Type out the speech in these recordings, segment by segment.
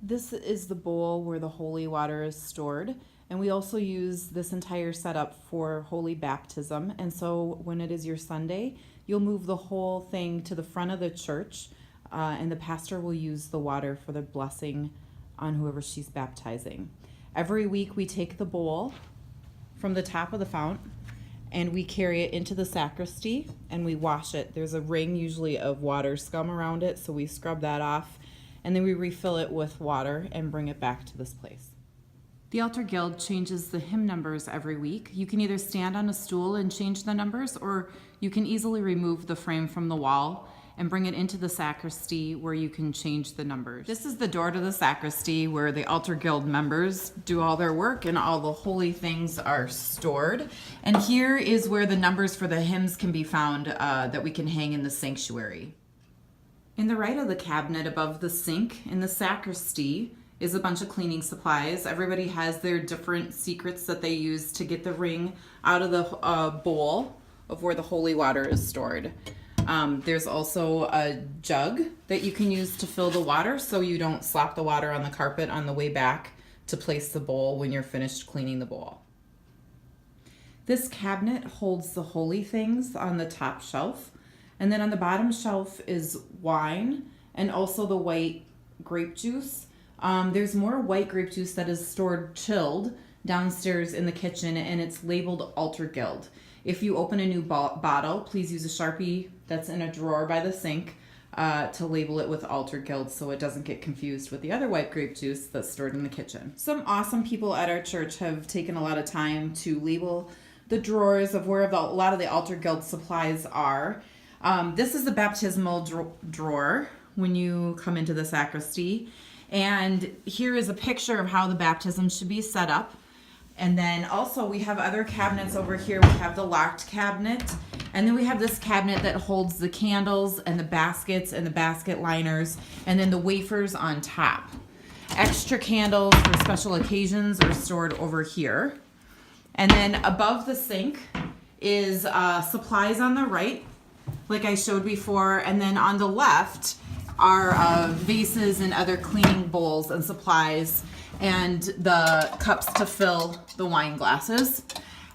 This is the bowl where the holy water is stored. And we also use this entire setup for holy baptism. And so when it is your Sunday, you'll move the whole thing to the front of the church, and the pastor will use the water for the blessing on whoever she's baptizing. Every week we take the bowl from the top of the fount and we carry it into the sacristy and we wash it. There's a ring usually of water scum around it, so we scrub that off and then we refill it with water and bring it back to this place. The Altar Guild changes the hymn numbers every week. You can either stand on a stool and change the numbers, or you can easily remove the frame from the wall and bring it into the sacristy where you can change the numbers. This is the door to the sacristy where the Altar Guild members do all their work and all the holy things are stored. And here is where the numbers for the hymns can be found that we can hang in the sanctuary. In the right of the cabinet above the sink in the sacristy is a bunch of cleaning supplies. Everybody has their different secrets that they use to get the ring out of the bowl of where the holy water is stored. There's also a jug that you can use to fill the water so you don't slop the water on the carpet on the way back to place the bowl when you're finished cleaning the bowl. This cabinet holds the holy things on the top shelf, and then on the bottom shelf is wine and also the white grape juice. There's more white grape juice that is stored chilled downstairs in the kitchen, and it's labeled Altar Guild. If you open a new bottle, please use a Sharpie that's in a drawer by the sink to label it with Altar Guild so it doesn't get confused with the other white grape juice that's stored in the kitchen. Some awesome people at our church have taken a lot of time to label the drawers of where a lot of the Altar Guild supplies are. This is the baptismal drawer when you come into the sacristy. And here is a picture of how the baptism should be set up. And then also we have other cabinets over here. We have the locked cabinet. And then we have this cabinet that holds the candles and the baskets and the basket liners and then the wafers on top. Extra candles for special occasions are stored over here. And then above the sink is supplies on the right, like I showed before. And then on the left are vases and other cleaning bowls and supplies and the cups to fill the wine glasses.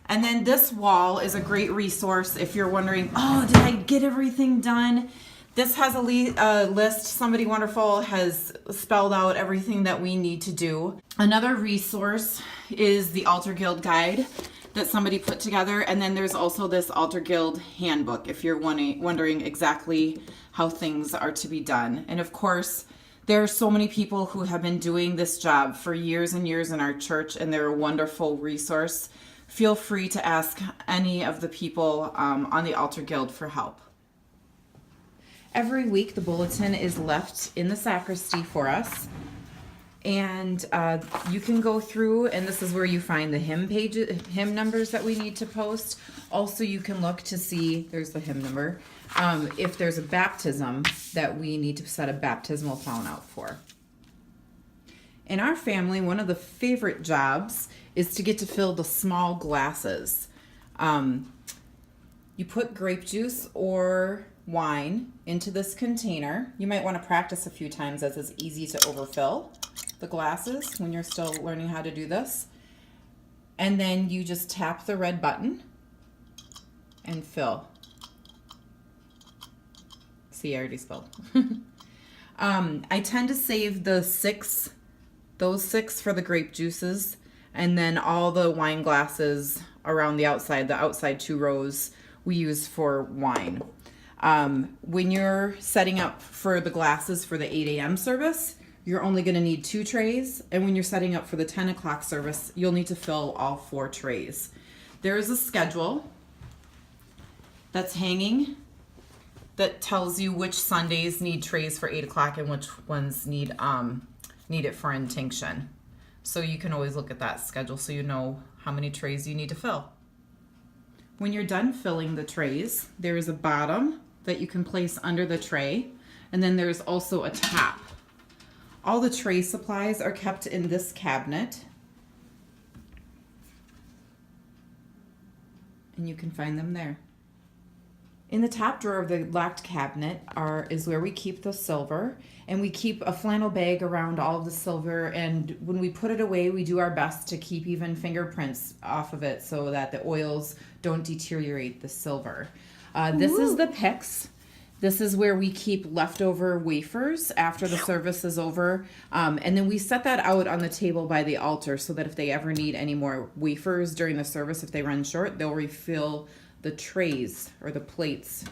And then this wall is a great resource if you're wondering, oh, did I get everything done? This has a list. Somebody wonderful has spelled out everything that we need to do. Another resource is the Altar Guild guide that somebody put together. And then there's also this Altar Guild handbook if you're wondering exactly how things are to be done. And of course, there are so many people who have been doing this job for years and years in our church, and they're a wonderful resource. Feel free to ask any of the people on the Altar Guild for help. Every week, the bulletin is left in the sacristy for us. And you can go through, and this is where you find the hymn numbers that we need to post. Also, you can look to see, there's the hymn number, if there's a baptism that we need to set a baptismal fount out for. In our family, one of the favorite jobs is to get to fill the small glasses. You put grape juice or wine into this container. You might want to practice a few times as it's easy to overfill the glasses when you're still learning how to do this. And then you just tap the red button and fill. See, I already spilled. I tend to save those six for the grape juices, and then all the wine glasses around the outside 2 rows we use for wine. When you're setting up for the glasses for the 8 a.m. service, you're only going to need 2 trays. And when you're setting up for the 10 o'clock service, you'll need to fill all 4 trays. There is a schedule that's hanging that tells you which Sundays need trays for 8 o'clock and which ones need it for intinction. So you can always look at that schedule so you know how many trays you need to fill. When you're done filling the trays, there is a bottom that you can place under the tray, and then there's also a top. All the tray supplies are kept in this cabinet, and you can find them there. In the top drawer of the locked cabinet is where we keep the silver, and we keep a flannel bag around all of the silver, and when we put it away, we do our best to keep even fingerprints off of it so that the oils don't deteriorate the silver. This is the picks. This is where we keep leftover wafers after the service is over. And then we set that out on the table by the altar so that if they ever need any more wafers during the service, if they run short, they'll refill the trays or the plates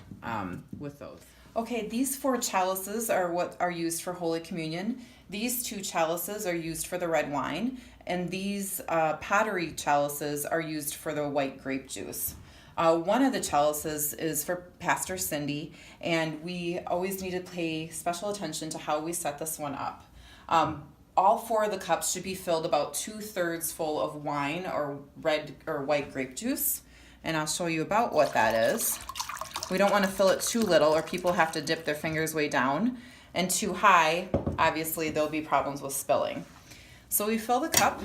with those. Okay, these 4 chalices are what are used for Holy Communion. These 2 chalices are used for the red wine, and these pottery chalices are used for the white grape juice. One of the chalices is for Pastor Cindy, and we always need to pay special attention to how we set this one up. All 4 of the cups should be filled about 2/3 full of wine or red or white grape juice, and I'll show you about what that is. We don't want to fill it too little or people have to dip their fingers way down, and too high, obviously there'll be problems with spilling. So we fill the cup,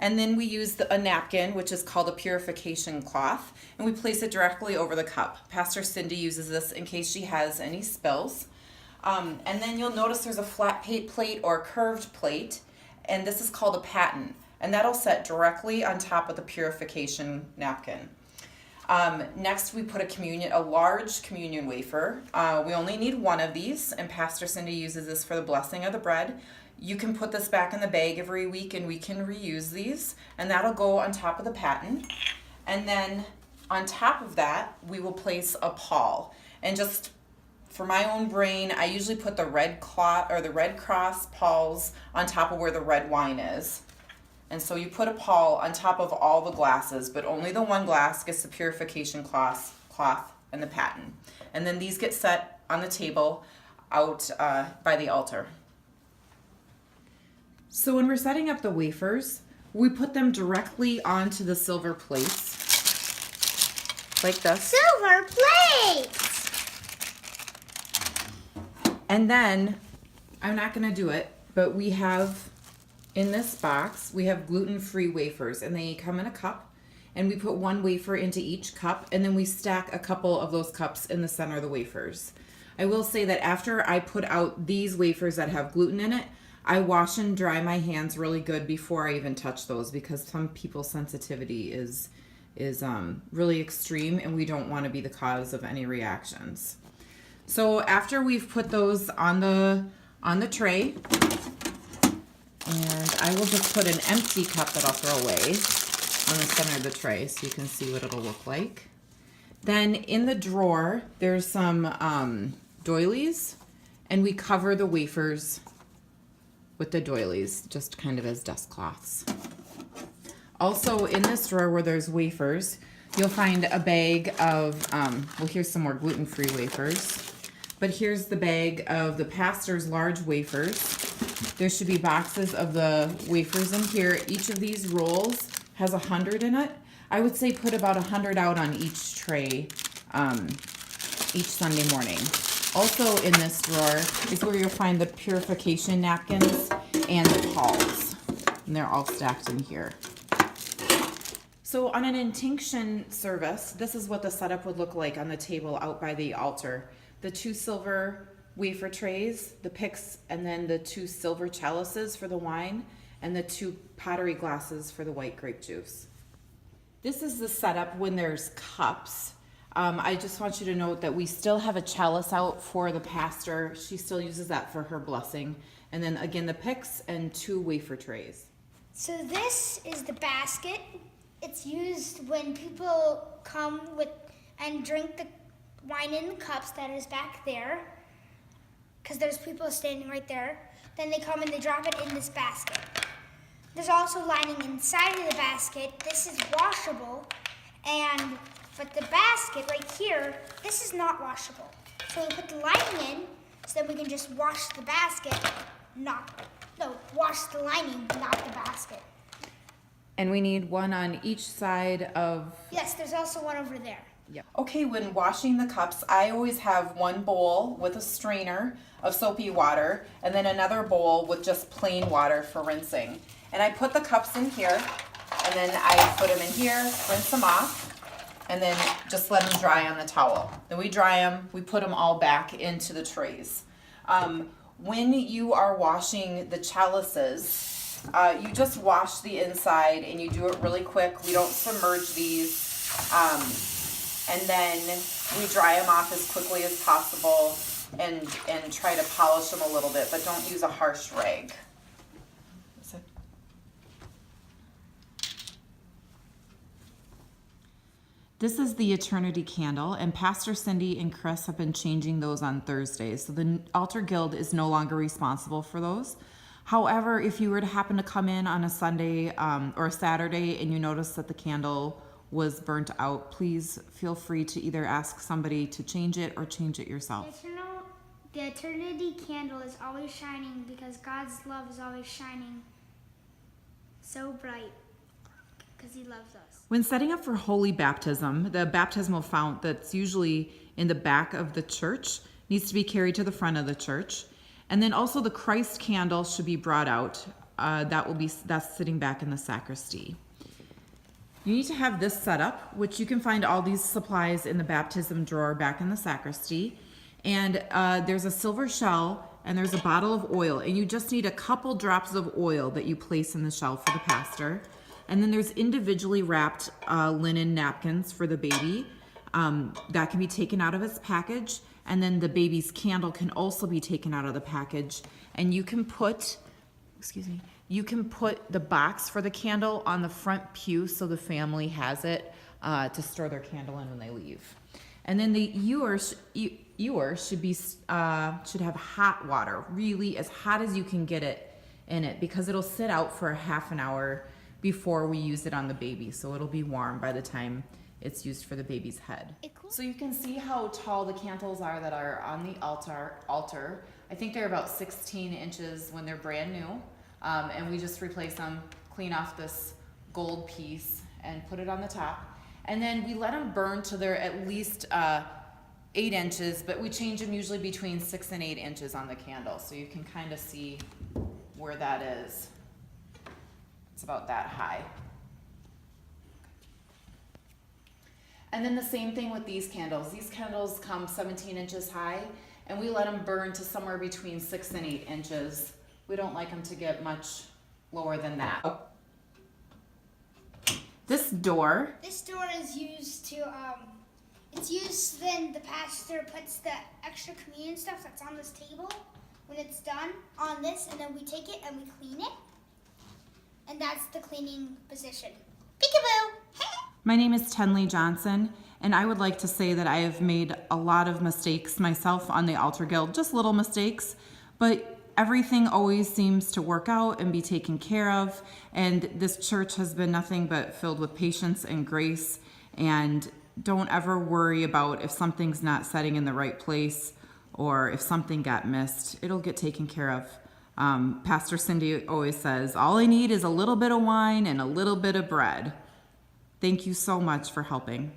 and then we use a napkin, which is called a purification cloth, and we place it directly over the cup. Pastor Cindy uses this in case she has any spills. And then you'll notice there's a flat plate or a curved plate, and this is called a paten, and that'll set directly on top of the purification napkin. Next, we put a large communion wafer. We only need 1 of these, and Pastor Cindy uses this for the blessing of the bread. You can put this back in the bag every week, and we can reuse these, and that'll go on top of the paten. And then on top of that, we will place a pall. And just for my own brain, I usually put the red cross palls on top of where the red wine is. And so you put a pall on top of all the glasses, but only the one glass gets the purification cloth and the paten. And then these get set on the table out by the altar. So when we're setting up the wafers, we put them directly onto the silver plates, like this. Silver plates! And then, I'm not gonna do it, but we have, in this box, we have gluten-free wafers, and they come in a cup, and we put 1 wafer into each cup, and then we stack a couple of those cups in the center of the wafers. I will say that after I put out these wafers that have gluten in it, I wash and dry my hands really good before I even touch those, because some people's sensitivity is really extreme, and we don't want to be the cause of any reactions. So after we've put those on the tray, and I will just put an empty cup that I'll throw away on the center of the tray so you can see what it'll look like. Then in the drawer, there's some doilies, and we cover the wafers with the doilies, just kind of as dust cloths. Also in this drawer where there's wafers, you'll find a bag of, well, here's some more gluten-free wafers, but here's the bag of the pastor's large wafers. There should be boxes of the wafers in here. Each of these rolls has 100 in it. I would say put about 100 out on each tray each Sunday morning. Also in this drawer is where you'll find the purification napkins and the palls. And they're all stacked in here. So on an intinction service, this is what the setup would look like on the table out by the altar. The 2 silver wafer trays, the picks, and then the 2 silver chalices for the wine, and the 2 pottery glasses for the white grape juice. This is the setup when there's cups. I just want you to note that we still have a chalice out for the pastor. She still uses that for her blessing. And then again, the picks and 2 wafer trays. So this is the basket. It's used when people come and drink the wine in the cups that is back there, because there's people standing right there. Then they come and they drop it in this basket. There's also lining inside of the basket. This is washable, but the basket right here, this is not washable. So we put the lining in, so then we can just wash the basket, wash the lining, not the basket. And we need 1 on each side of... Yes, there's also 1 over there. Yep. Okay, when washing the cups, I always have 1 bowl with a strainer of soapy water, and then another bowl with just plain water for rinsing. And I put the cups in here, and then I put them in here, rinse them off. and then just let them dry on the towel. Then we dry them, we put them all back into the trays. When you are washing the chalices, you just wash the inside and you do it really quick. We don't submerge these. And then we dry them off as quickly as possible and try to polish them a little bit, but don't use a harsh rag. This is the Eternity Candle, and Pastor Cindy and Chris have been changing those on Thursdays. So the Altar Guild is no longer responsible for those. However, if you were to happen to come in on a Sunday or a Saturday and you notice that the candle was burnt out, please feel free to either ask somebody to change it or change it yourself. The Eternity Candle is always shining because God's love is always shining so bright because he loves us. When setting up for holy baptism, the baptismal fount that's usually in the back of the church needs to be carried to the front of the church. And then also the Christ candle should be brought out. That's sitting back in the sacristy. You need to have this set up, which you can find all these supplies in the baptism drawer back in the sacristy. And there's a silver shell and there's a bottle of oil, and you just need a couple drops of oil that you place in the shell for the pastor. And then there's individually wrapped linen napkins for the baby that can be taken out of its package. And then the baby's candle can also be taken out of the package. And you can put, the box for the candle on the front pew so the family has it to store their candle in when they leave. And then the ewer should have hot water, really as hot as you can get it in it, because it'll sit out for a half an hour before we use it on the baby, so it'll be warm by the time it's used for the baby's head. So you can see how tall the candles are that are on the altar. I think they're about 16 inches when they're brand new, and we just replace them, clean off this gold piece and put it on the top, and then we let them burn till they're at least 8 inches, but we change them usually between 6 and 8 inches on the candle, so you can kind of see where that is. It's about that high. And then the same thing with these candles. These candles come 17 inches high, and we let them burn to somewhere between 6 and 8 inches. We don't like them to get much lower than that. This door is used to, it's used when the pastor puts the extra communion stuff that's on this table, when it's done, on this, and then we take it and we clean it. And that's the cleaning position. Peekaboo! My name is Tenley Johnson, and I would like to say that I have made a lot of mistakes myself on the Altar Guild, just little mistakes, but everything always seems to work out and be taken care of, and this church has been nothing but filled with patience and grace, and don't ever worry about if something's not setting in the right place or if something got missed. It'll get taken care of. Pastor Cindy always says, all I need is a little bit of wine and a little bit of bread. Thank you so much for helping.